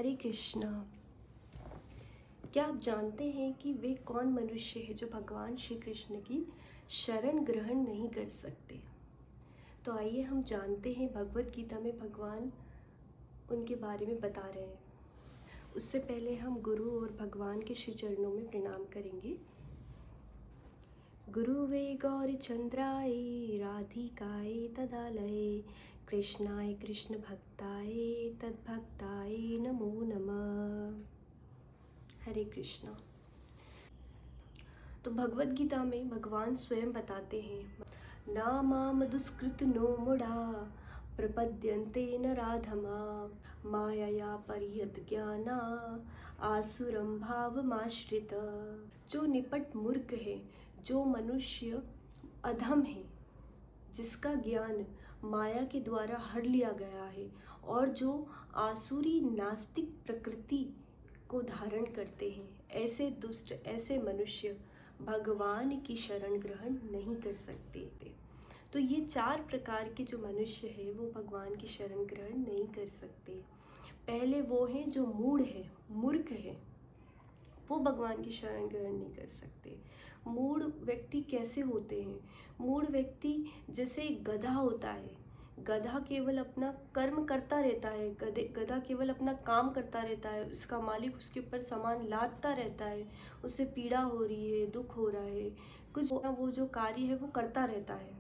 हरे कृष्णा। क्या आप जानते हैं कि वे कौन मनुष्य है जो भगवान श्री कृष्ण की शरण ग्रहण नहीं कर सकते? तो आइए हम जानते हैं, भगवत गीता में भगवान उनके बारे में बता रहे हैं। उससे पहले हम गुरु और भगवान के श्री चरणों में प्रणाम करेंगे। गुरुवे गौरचंद्राय राधिकाय तदालये कृष्णाय कृष्ण भक्ताय तद्भक्ताय नमो नमः। हरे कृष्णा। तो भगवत गीता में भगवान स्वयं बताते हैं, ना माम दुष्कृत नो मुड़ा प्रपद्यन्ते नराधमा मायया परियत ज्ञाना आसुरम भावमाश्रित। जो निपट मूर्ख है, जो मनुष्य अधम है, जिसका ज्ञान माया के द्वारा हर लिया गया है और जो आसुरी नास्तिक प्रकृति को धारण करते हैं, ऐसे दुष्ट, ऐसे मनुष्य भगवान की शरण ग्रहण नहीं कर सकते। तो ये 4 प्रकार के जो मनुष्य है वो भगवान की शरण ग्रहण नहीं कर सकते। पहले वो हैं जो मूढ़ है, मूर्ख है, वो भगवान की शरण ग्रहण नहीं कर सकते। मूढ़ व्यक्ति कैसे होते हैं? मूढ़ व्यक्ति जैसे गधा होता है, गधा केवल अपना कर्म करता रहता है, गधा केवल अपना काम करता रहता है, उसका मालिक उसके ऊपर सामान लादता रहता है, उसे पीड़ा हो रही है, दुख हो रहा है, कुछ वो जो कार्य है वो करता रहता है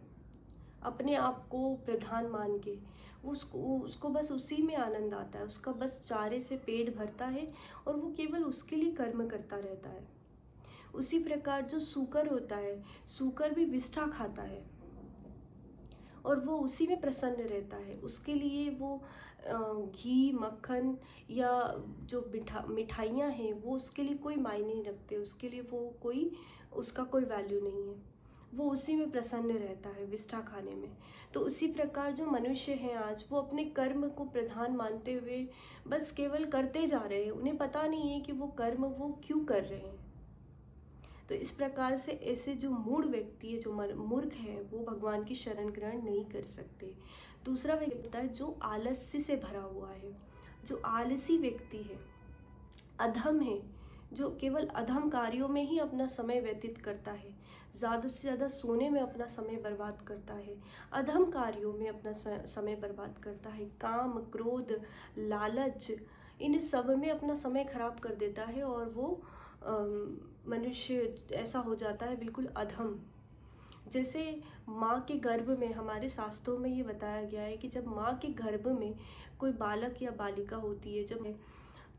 अपने आप को प्रधान मान के। उसको बस उसी में आनंद आता है, उसका बस चारे से पेट भरता है और वो केवल उसके लिए कर्म करता रहता है। उसी प्रकार जो सूकर होता है, सूकर भी विष्ठा खाता है और वो उसी में प्रसन्न रहता है। उसके लिए वो घी, मक्खन या जो मिठाइयाँ हैं वो उसके लिए कोई मायने नहीं रखते, उसके लिए वो उसका कोई वैल्यू नहीं है, वो उसी में प्रसन्न रहता है, विष्ठा खाने में। तो उसी प्रकार जो मनुष्य हैं आज, वो अपने कर्म को प्रधान मानते हुए बस केवल करते जा रहे हैं, उन्हें पता नहीं है कि वो कर्म वो क्यों कर रहे हैं। तो इस प्रकार से ऐसे जो मूढ़ व्यक्ति है, जो मूर्ख है, वो भगवान की शरण ग्रहण नहीं कर सकते। दूसरा व्यक्ति होता है जो आलस्य से भरा हुआ है, जो आलसी व्यक्ति है, अधम है, जो केवल अधम कार्यों में ही अपना समय व्यतीत करता है, ज़्यादा से ज़्यादा सोने में अपना समय बर्बाद करता है, अधम कार्यों में अपना समय बर्बाद करता है, काम, क्रोध, लालच, इन सब में अपना समय खराब कर देता है और वो मनुष्य ऐसा हो जाता है बिल्कुल अधम। जैसे माँ के गर्भ में, हमारे शास्त्रों में ये बताया गया है कि जब माँ के गर्भ में कोई बालक या बालिका होती है, जब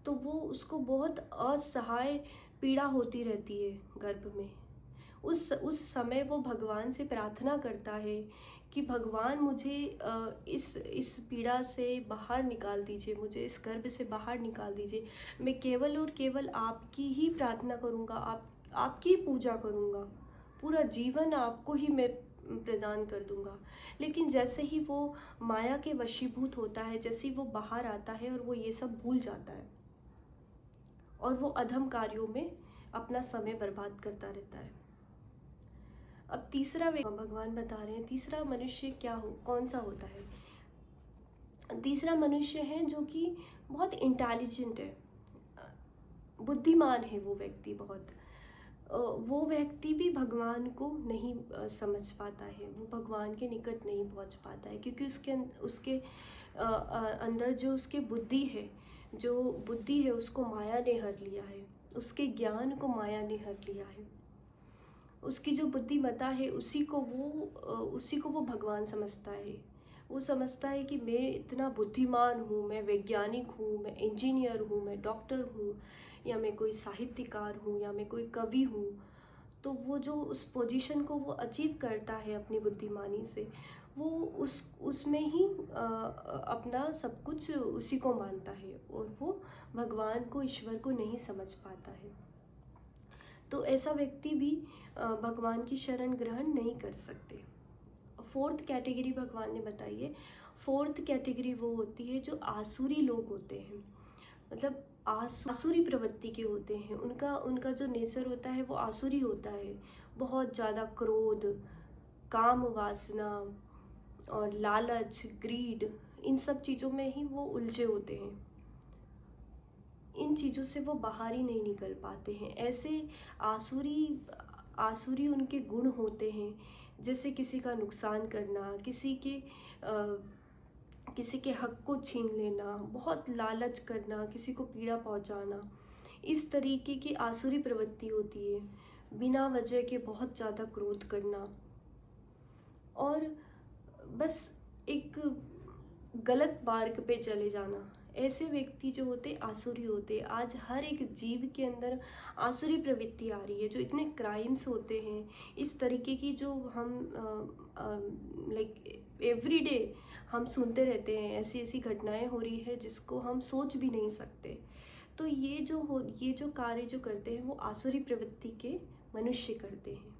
तो वो उसको बहुत असहाय पीड़ा होती रहती है गर्भ में। उस समय वो भगवान से प्रार्थना करता है कि भगवान मुझे इस पीड़ा से बाहर निकाल दीजिए, मुझे इस गर्भ से बाहर निकाल दीजिए। मैं केवल और केवल आपकी ही प्रार्थना करूँगा, आपकी ही पूजा करूँगा, पूरा जीवन आपको ही मैं प्रदान कर दूंगा। लेकिन जैसे ही वो माया के वशीभूत होता है, जैसे ही वो बाहर आता है और वो ये सब भूल जाता है और वो अधम कार्यों में अपना समय बर्बाद करता रहता है। अब तीसरा भगवान बता रहे हैं, तीसरा मनुष्य कौन सा होता है? तीसरा मनुष्य है जो कि बहुत इंटेलिजेंट है, बुद्धिमान है वो व्यक्ति बहुत। वो व्यक्ति भी भगवान को नहीं समझ पाता है, वो भगवान के निकट नहीं पहुंच पाता है, क्योंकि उसके अंदर जो उसके बुद्धि है उसको माया ने हर लिया है, उसके ज्ञान को माया ने हर लिया है। उसकी जो बुद्धिमत्ता है उसी को वो भगवान समझता है। वो समझता है कि मैं इतना बुद्धिमान हूँ, मैं वैज्ञानिक हूँ, मैं इंजीनियर हूँ, मैं डॉक्टर हूँ, या मैं कोई साहित्यकार हूँ, या मैं कोई कवि हूँ। तो वो जो उस पोजीशन को वो अचीव करता है अपनी बुद्धिमानी से, वो उसमें ही अपना सब कुछ उसी को मानता है और वो भगवान को, ईश्वर को नहीं समझ पाता है। तो ऐसा व्यक्ति भी भगवान की शरण ग्रहण नहीं कर सकते। 4th कैटेगरी भगवान ने बताई है। 4th कैटेगरी वो होती है जो आसुरी लोग होते हैं, मतलब आसुरी प्रवृत्ति के होते हैं। उनका जो नेचर होता है वो आसुरी होता है। बहुत ज़्यादा क्रोध, काम वासना और लालच, ग्रीड, इन सब चीज़ों में ही वो उलझे होते हैं। इन चीज़ों से वो बाहर ही नहीं निकल पाते हैं। ऐसे आसुरी आसुरी उनके गुण होते हैं, जैसे किसी का नुकसान करना, किसी के हक को छीन लेना, बहुत लालच करना, किसी को पीड़ा पहुंचाना। इस तरीके की आसुरी प्रवृत्ति होती है। बिना वजह के बहुत ज़्यादा क्रोध करना और बस एक गलत मार्ग पे चले जाना। ऐसे व्यक्ति जो होते आसुरी होते। आज हर एक जीव के अंदर आसुरी प्रवृत्ति आ रही है। जो इतने क्राइम्स होते हैं, इस तरीके की जो हम लाइक एवरीडे हम सुनते रहते हैं, ऐसी ऐसी घटनाएं हो रही है जिसको हम सोच भी नहीं सकते। तो ये जो कार्य जो करते हैं वो आसुरी प्रवृत्ति के मनुष्य करते हैं।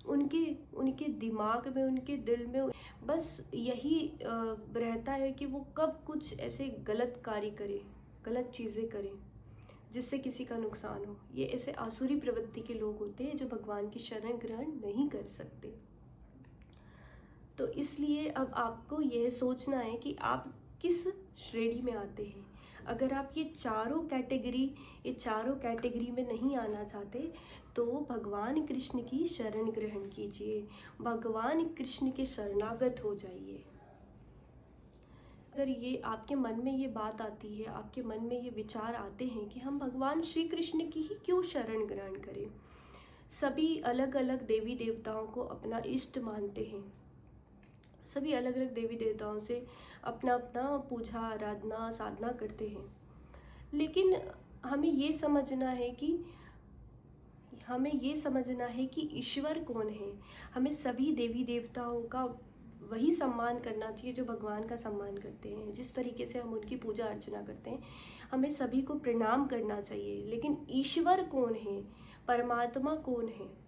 उनके उनके दिमाग में, उनके दिल में बस यही रहता है कि वो कब कुछ ऐसे गलत कार्य करें, गलत चीज़ें करें जिससे किसी का नुकसान हो। ये ऐसे आसुरी प्रवृत्ति के लोग होते हैं जो भगवान की शरण ग्रहण नहीं कर सकते। तो इसलिए अब आपको यह सोचना है कि आप किस श्रेणी में आते हैं। अगर आप ये चारों कैटेगरी में नहीं आना चाहते तो भगवान कृष्ण की शरण ग्रहण कीजिए, भगवान कृष्ण के शरणागत हो जाइए। अगर ये आपके मन में ये बात आती है, आपके मन में ये विचार आते हैं कि हम भगवान श्री कृष्ण की ही क्यों शरण ग्रहण करें। सभी अलग अलग देवी देवताओं को अपना इष्ट मानते हैं, सभी अलग अलग देवी देवताओं से अपना अपना पूजा आराधना साधना करते हैं। लेकिन हमें ये समझना है कि ईश्वर कौन है। हमें सभी देवी देवताओं का वही सम्मान करना चाहिए जो भगवान का सम्मान करते हैं। जिस तरीके से हम उनकी पूजा अर्चना करते हैं, हमें सभी को प्रणाम करना चाहिए। लेकिन ईश्वर कौन है, परमात्मा कौन है,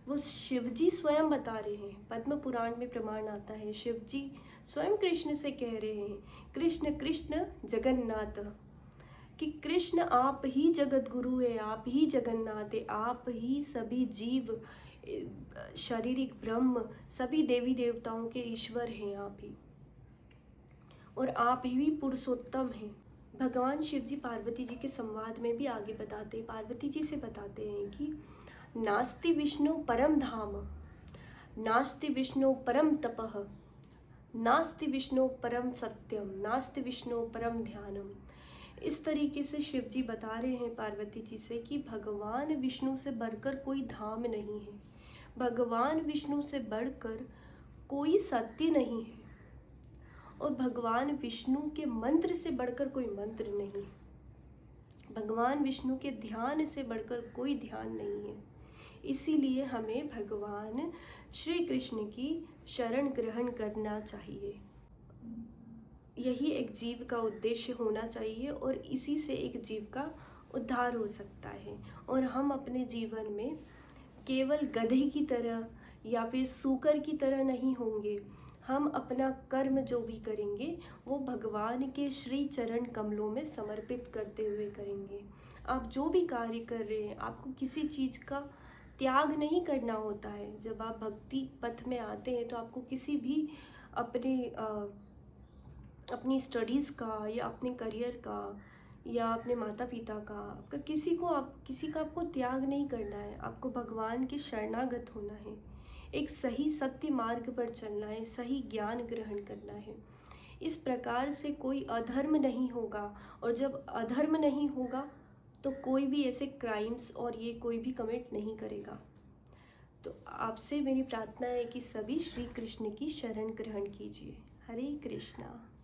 वो शिव जी स्वयं बता रहे हैं। पद्म पुराण में प्रमाण आता है, शिव जी स्वयं कृष्ण से कह रहे हैं, कृष्ण कृष्ण जगन्नाथ, कि कृष्ण आप ही जगत गुरु है, आप ही जगन्नाथ है, आप ही सभी जीव, शारीरिक ब्रह्म, सभी देवी देवताओं के ईश्वर हैं आप ही, और आप ही पुरुषोत्तम हैं। भगवान शिव जी पार्वती जी के संवाद में भी आगे बताते हैं, पार्वती जी से बताते हैं कि नास्ति विष्णु परम धाम, नास्ति विष्णु परम तपः, नास्ति विष्णु परम सत्यम, नास्ति विष्णु परम ध्यानम। इस तरीके से शिव जी बता रहे हैं पार्वती जी से कि भगवान विष्णु से बढ़कर कोई धाम नहीं है, भगवान विष्णु से बढ़कर कोई सत्य नहीं है, और भगवान विष्णु के मंत्र से बढ़कर कोई मंत्र नहीं है, भगवान विष्णु के ध्यान से बढ़कर कोई ध्यान नहीं है। इसीलिए हमें भगवान श्री कृष्ण की शरण ग्रहण करना चाहिए। यही एक जीव का उद्देश्य होना चाहिए, और इसी से एक जीव का उद्धार हो सकता है। और हम अपने जीवन में केवल गधे की तरह या फिर सूकर की तरह नहीं होंगे। हम अपना कर्म जो भी करेंगे वो भगवान के श्री चरण कमलों में समर्पित करते हुए करेंगे। आप जो भी कार्य कर रहे हैं, आपको किसी चीज़ का त्याग नहीं करना होता है। जब आप भक्ति पथ में आते हैं तो आपको किसी भी अपनी स्टडीज़ का या अपने करियर का या अपने माता पिता का, आपका किसी का आपको त्याग नहीं करना है। आपको भगवान के शरणागत होना है, एक सही सत्य मार्ग पर चलना है, सही ज्ञान ग्रहण करना है। इस प्रकार से कोई अधर्म नहीं होगा, और जब अधर्म नहीं होगा तो कोई भी ऐसे क्राइम्स और ये कोई भी कमिट नहीं करेगा। तो आपसे मेरी प्रार्थना है कि सभी श्री कृष्ण की शरण ग्रहण कीजिए। हरे कृष्णा।